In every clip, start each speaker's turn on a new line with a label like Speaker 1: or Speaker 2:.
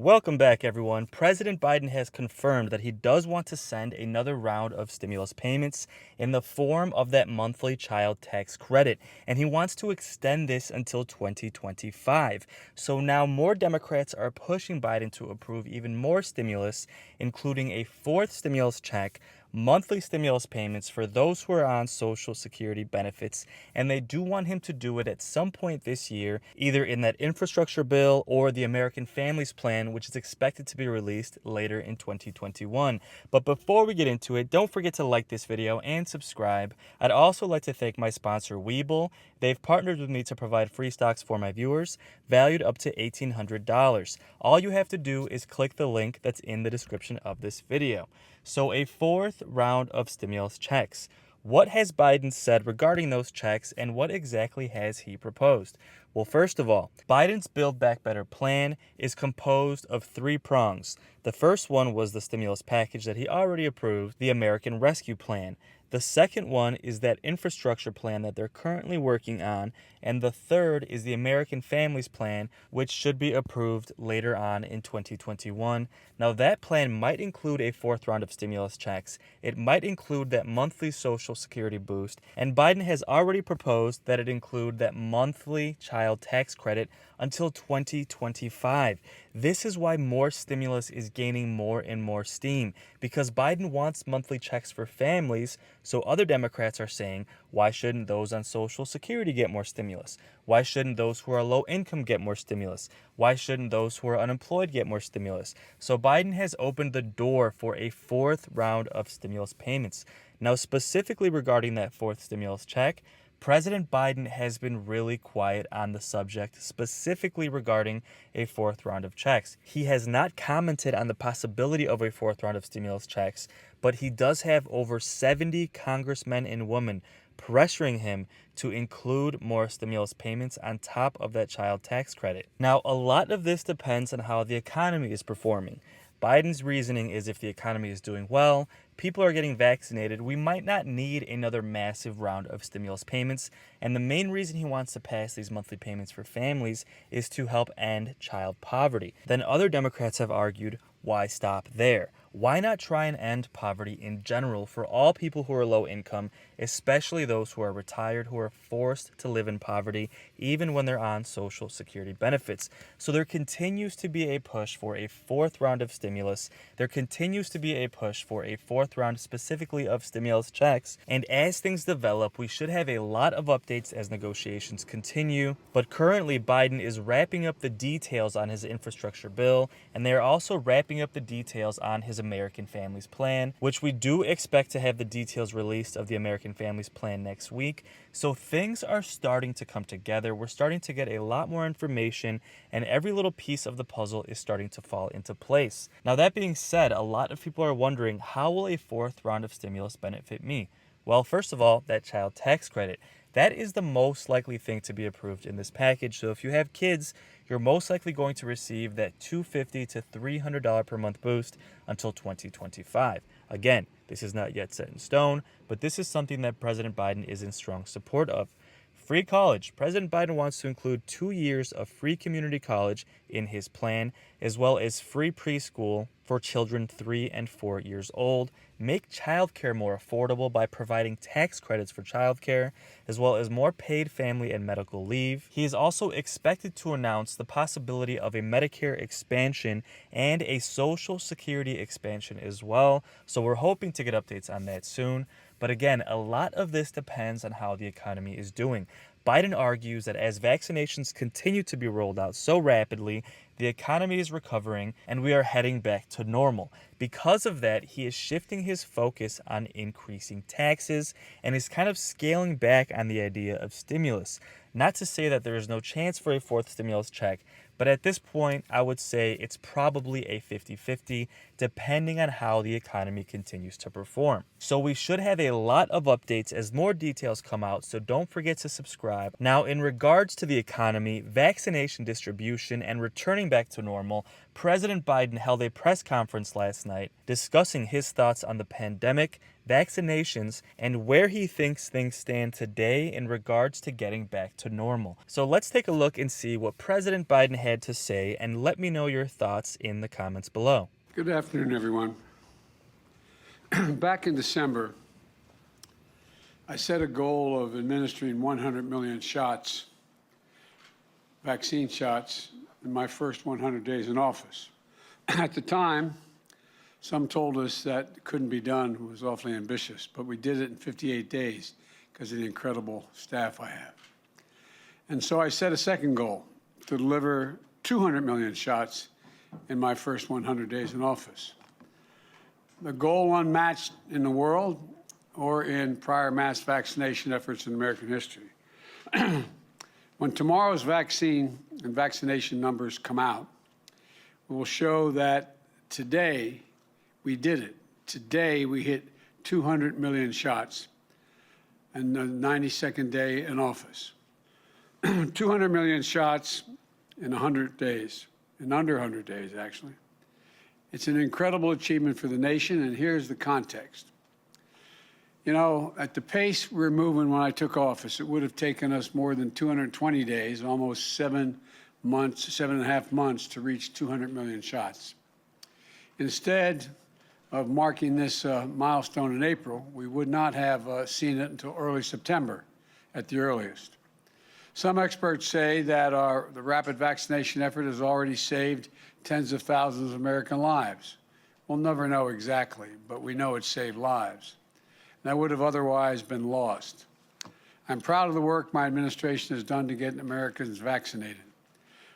Speaker 1: Welcome back, everyone. President Biden has confirmed that he does want to send another round of stimulus payments in the form of that monthly child tax credit, and he wants to extend this until 2025. So now more Democrats are pushing Biden to approve even more stimulus, including a fourth stimulus check, monthly stimulus payments for those who are on Social Security benefits, and they do want him to do it at some point this year, either in that infrastructure bill or the American Families Plan, which is expected to be released later in 2021. But before we get into it, don't forget to like this video and subscribe. I'd also like to thank my sponsor, Webull. They've partnered with me to provide free stocks for my viewers, valued up to $1,800. All you have to do is click the link that's in the description of this video. So a fourth round of stimulus checks. What has Biden said regarding those checks, and what exactly has he proposed? Well, first of all, Biden's Build Back Better plan is composed of three prongs. The first one was the stimulus package that he already approved, the American Rescue Plan. The second one is that infrastructure plan that they're currently working on. And the third is the American Families Plan, which should be approved later on in 2021. Now, that plan might include a fourth round of stimulus checks. It might include that monthly Social Security boost. And Biden has already proposed that it include that monthly child tax credit until 2025. This is why more stimulus is gaining more and more steam, because Biden wants monthly checks for families. So other Democrats are saying, why shouldn't those on Social Security get more stimulus? Why shouldn't those who are low income get more stimulus? Why shouldn't those who are unemployed get more stimulus? So Biden has opened the door for a fourth round of stimulus payments. Now, specifically regarding that fourth stimulus check, President Biden has been really quiet on the subject, specifically regarding a fourth round of checks. He has not commented on the possibility of a fourth round of stimulus checks, but he does have over 70 congressmen and women pressuring him to include more stimulus payments on top of that child tax credit. Now, a lot of this depends on how the economy is performing. Biden's reasoning is if the economy is doing well, people are getting vaccinated, we might not need another massive round of stimulus payments. And the main reason he wants to pass these monthly payments for families is to help end child poverty. Then other Democrats have argued, why stop there? Why not try and end poverty in general for all people who are low income, especially those who are retired, who are forced to live in poverty, even when they're on Social Security benefits? So there continues to be a push for a fourth round of stimulus. There continues to be a push for a fourth round specifically of stimulus checks. And as things develop, we should have a lot of updates as negotiations continue. But currently, Biden is wrapping up the details on his infrastructure bill, and they are also wrapping up the details on his American Families Plan, which we do expect to have the details released of the American Families Plan next week. So things are starting to come together. We're starting to get a lot more information, and every little piece of the puzzle is starting to fall into place. Now, that being said, a lot of people are wondering, how will a fourth round of stimulus benefit me? Well, first of all, that child tax credit. That is the most likely thing to be approved in this package. So if you have kids, you're most likely going to receive that $250 to $300 per month boost until 2025. Again, this is not yet set in stone, but this is something that President Biden is in strong support of. Free college. President Biden wants to include 2 years of free community college in his plan, as well as free preschool for children 3 and 4 years old. Make childcare more affordable by providing tax credits for childcare, as well as more paid family and medical leave. He is also expected to announce the possibility of a Medicare expansion and a Social Security expansion as well. So we're hoping to get updates on that soon. But again, a lot of this depends on how the economy is doing. Biden argues that as vaccinations continue to be rolled out so rapidly, the economy is recovering and we are heading back to normal. Because of that, he is shifting his focus on increasing taxes and is kind of scaling back on the idea of stimulus. Not to say that there is no chance for a fourth stimulus check, but at this point, I would say it's probably a 50-50, depending on how the economy continues to perform. So we should have a lot of updates as more details come out, so don't forget to subscribe. Now, in regards to the economy, vaccination distribution, and returning back to normal, President Biden held a press conference last night discussing his thoughts on the pandemic, vaccinations, and where he thinks things stand today in regards to getting back to normal. So let's take a look and see what President Biden had to say, and let me know your thoughts in the comments below.
Speaker 2: Good afternoon, everyone. Back in December, I set a goal of administering 100 million shots, vaccine shots, in my first 100 days in office. At the time, some told us that couldn't be done, it was awfully ambitious, but we did it in 58 days because of the incredible staff I have. And so I set a second goal, to deliver 200 million shots in my first 100 days in office. The goal unmatched in the world or in prior mass vaccination efforts in American history. When tomorrow's vaccine and vaccination numbers come out, we will show that today we did it. Today we hit 200 million shots in the 92nd day in office. 200 million shots in 100 days, in under 100 days, actually. It's an incredible achievement for the nation, and here's the context. You know, at the pace we're moving when I took office, it would have taken us more than 220 days, almost 7 months, 7.5 months to reach 200 million shots. Instead of marking this milestone in April, we would not have seen it until early September at the earliest. Some experts say that the rapid vaccination effort has already saved tens of thousands of American lives. We'll never know exactly, but we know it saved lives that would have otherwise been lost. I'm proud of the work my administration has done to get Americans vaccinated.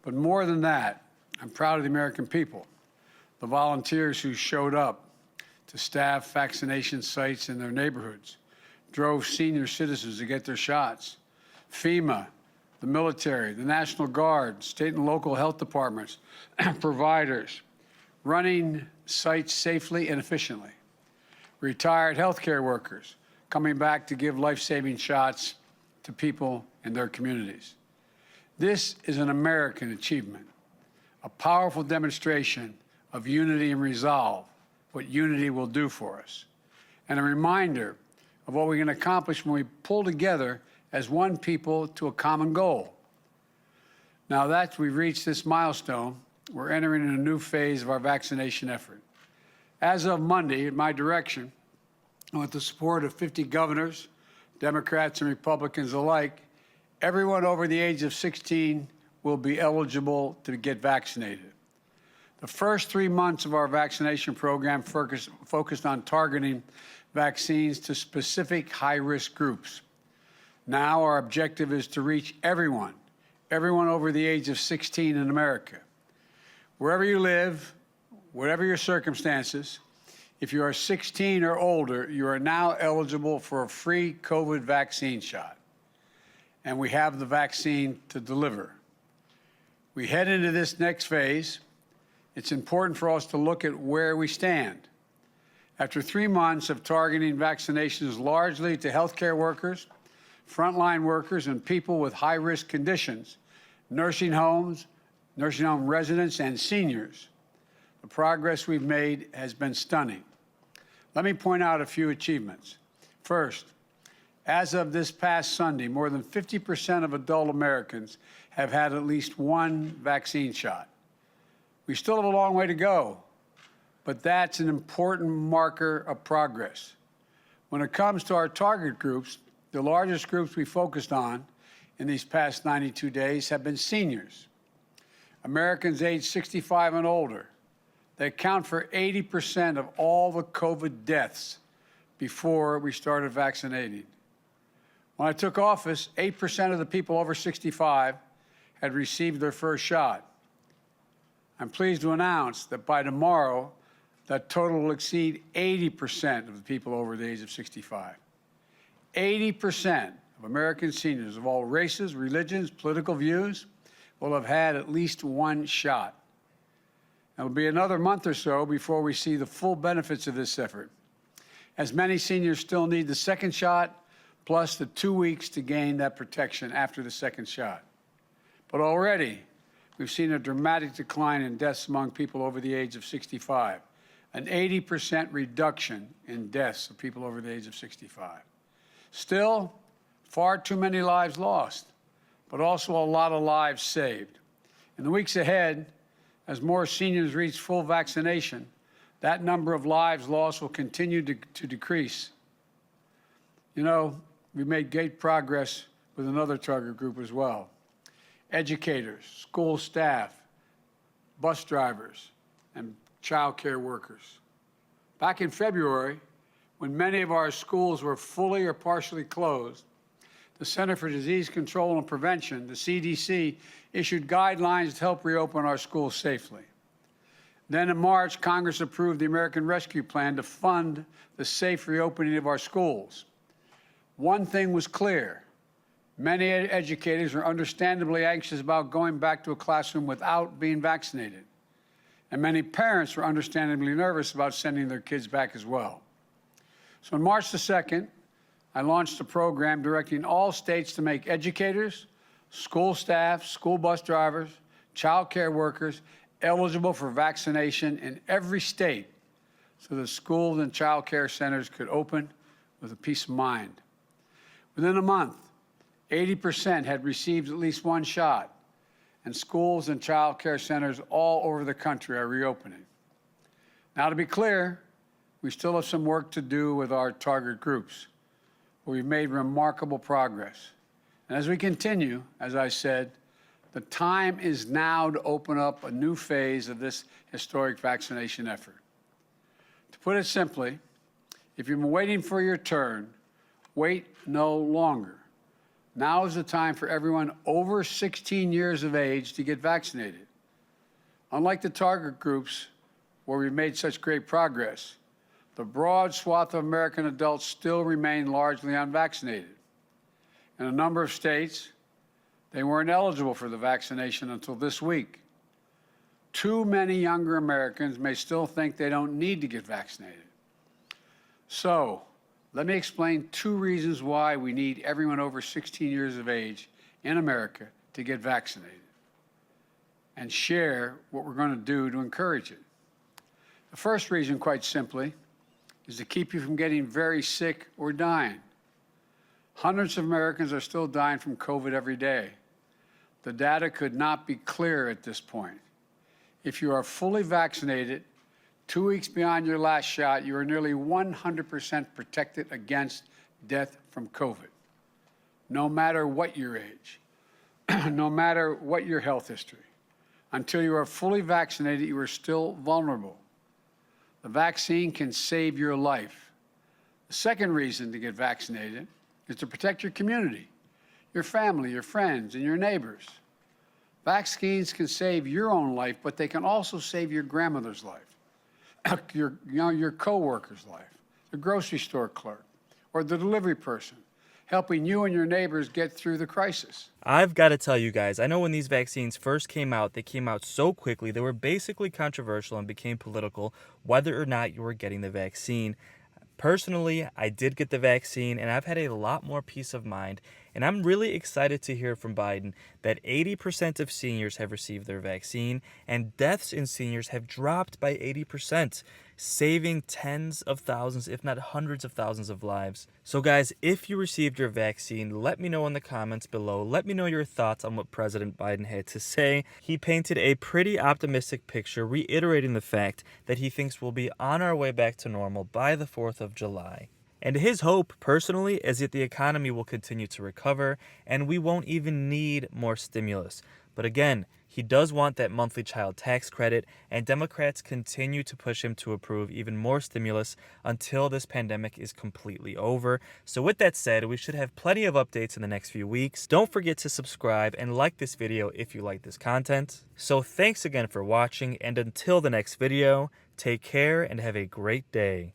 Speaker 2: But more than that, I'm proud of the American people, the volunteers who showed up to staff vaccination sites in their neighborhoods, drove senior citizens to get their shots, FEMA, the military, the National Guard, state and local health departments, providers, running sites safely and efficiently, retired healthcare workers coming back to give life-saving shots to people in their communities. This is an American achievement, a powerful demonstration of unity and resolve, what unity will do for us, and a reminder of what we can accomplish when we pull together as one people to a common goal. Now that we've reached this milestone, we're entering a new phase of our vaccination effort. As of Monday, in my direction, and with the support of 50 governors, Democrats and Republicans alike, everyone over the age of 16 will be eligible to get vaccinated. The first 3 months of our vaccination program focused on targeting vaccines to specific high-risk groups. Now our objective is to reach everyone over the age of 16 in America. Wherever you live, whatever your circumstances, if you are 16 or older, you are now eligible for a free COVID vaccine shot. And we have the vaccine to deliver. We head into this next phase. It's important for us to look at where we stand. After 3 months of targeting vaccinations largely to healthcare workers, frontline workers, and people with high-risk conditions, nursing home residents, and seniors, the progress we've made has been stunning. Let me point out a few achievements. First, as of this past Sunday, more than 50% of adult Americans have had at least one vaccine shot. We still have a long way to go, but that's an important marker of progress. When it comes to our target groups, the largest groups we focused on in these past 92 days have been seniors, Americans aged 65 and older. They account for 80% of all the COVID deaths before we started vaccinating. When I took office, 8% of the people over 65 had received their first shot. I'm pleased to announce that by tomorrow, that total will exceed 80% of the people over the age of 65. 80% of American seniors of all races, religions, political views will have had at least one shot. It'll be another month or so before we see the full benefits of this effort, as many seniors still need the second shot, plus the 2 weeks to gain that protection after the second shot. But already, we've seen a dramatic decline in deaths among people over the age of 65, an 80% reduction in deaths of people over the age of 65. Still, far too many lives lost, but also a lot of lives saved. In the weeks ahead, as more seniors reach full vaccination, that number of lives lost will continue to decrease. You know, we made great progress with another target group as well. Educators, school staff, bus drivers, and child care workers. Back in February, when many of our schools were fully or partially closed, the Center for Disease Control and Prevention, the CDC, issued guidelines to help reopen our schools safely. Then in March, Congress approved the American Rescue Plan to fund the safe reopening of our schools. One thing was clear. Many educators are understandably anxious about going back to a classroom without being vaccinated. And many parents were understandably nervous about sending their kids back as well. So on March the 2nd, I launched a program directing all states to make educators, school staff, school bus drivers, child care workers eligible for vaccination in every state so that schools and child care centers could open with a peace of mind. Within a month, 80% had received at least one shot, and schools and child care centers all over the country are reopening. Now, to be clear, we still have some work to do with our target groups, but we've made remarkable progress. And as we continue, as I said, the time is now to open up a new phase of this historic vaccination effort. To put it simply, if you've been waiting for your turn, wait no longer. Now is the time for everyone over 16 years of age to get vaccinated. Unlike the target groups where we've made such great progress, the broad swath of American adults still remain largely unvaccinated. In a number of states, they weren't eligible for the vaccination until this week. Too many younger Americans may still think they don't need to get vaccinated. So, let me explain 2 reasons why we need everyone over 16 years of age in America to get vaccinated and share what we're going to do to encourage it. The first reason, quite simply, is to keep you from getting very sick or dying. Hundreds of Americans are still dying from COVID every day. The data could not be clearer at this point. If you are fully vaccinated, 2 weeks beyond your last shot, you are nearly 100% protected against death from COVID, no matter what your age, no matter what your health history. Until you are fully vaccinated, you are still vulnerable. The vaccine can save your life. The second reason to get vaccinated is to protect your community, your family, your friends, and your neighbors. Vaccines can save your own life, but they can also save your grandmother's life, your coworker's life, the grocery store clerk, or the delivery person, helping you and your neighbors get through the crisis.
Speaker 1: I've got to tell you guys, I know when these vaccines first came out, they came out so quickly, they were basically controversial and became political, whether or not you were getting the vaccine. Personally, I did get the vaccine, and I've had a lot more peace of mind, and I'm really excited to hear from Biden that 80% of seniors have received their vaccine, and deaths in seniors have dropped by 80%, saving tens of thousands, if not hundreds of thousands of lives. So guys, if you received your vaccine, let me know in the comments below. Let me know your thoughts on what President Biden had to say. He painted a pretty optimistic picture, reiterating the fact that he thinks we'll be on our way back to normal by the 4th of July. And his hope, personally, is that the economy will continue to recover and we won't even need more stimulus. But again, he does want that monthly child tax credit, and Democrats continue to push him to approve even more stimulus until this pandemic is completely over. So with that said, we should have plenty of updates in the next few weeks. Don't forget to subscribe and like this video if you like this content. So thanks again for watching, and until the next video, take care and have a great day.